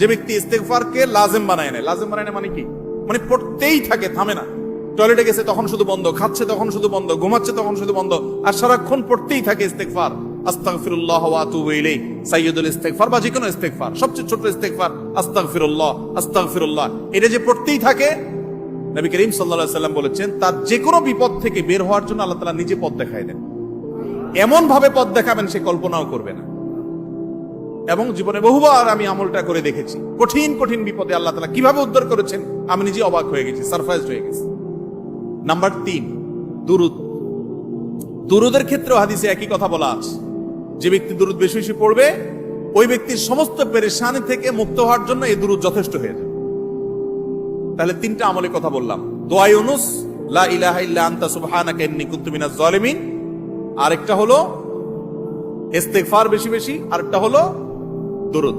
যে ব্যক্তি ইস্তেগফারকে লাজেম বানায় নেয়, লাজেম বানায় নেয় মানে কি, মানে পড়তেই থাকে, থামে না। টয়লেটে গেছে তখন শুধু বন্ধ, খাচ্ছে তখন শুধু বন্ধ, ঘুমাচ্ছে তখন শুধু বন্ধ, আর সারাক্ষণ পড়তেই থাকে ইস্তেগফার। আস্তাগফিরুল্লাহ ওয়া আতুবু ইলাইহি, সাইয়্যিদুল ইস্তেগফার বা যে কোনো ইস্তেগফার, সবচেয়ে ছোট ইস্তেগফার আস্তাগফিরুল্লাহ আস্তাগফিরুল্লাহ, এটা যে পড়তেই থাকে, নবী করিম সাল্লাল্লাহু আলাইহি ওয়াসাল্লাম বলেছেন তার যে কোনো বিপদ থেকে বের হওয়ার জন্য আল্লাহ তাআলা নিজে পথ দেখায় দেন। এমন ভাবে পথ দেখাবেন সে কল্পনাও করবে না। এবং জীবনে বহুবার আমি আমলটা করে দেখেছি, কঠিন কঠিন বিপদে আল্লাহ তাআলা কিভাবে উদ্ধার করেছেন আমি নিজে অবাক হয়ে গেছি, সারপ্রাইজড হয়ে গেছি। নাম্বার 3, দুরুদ। দুরুদের ক্ষেত্রেও হাদিসে একই কথা বলা আছে, যে ব্যক্তি দুরুদ বেশি বেশি পড়বে ওই ব্যক্তির সমস্ত পেরেশানি থেকে মুক্ত হওয়ার জন্য এই দুরুদ যথেষ্ট হয়ে যায়। তাহলে 3টা আমলের কথা বললাম, দোয়া ইউনুস, লা ইলাহা ইল্লা আনতা সুবহানাকা ইন্নী কুনতু মিনাজ জালিমিন, আরেকটা হলো ইস্তেগফার বেশি বেশি, আরেকটা হলো দুরুদ।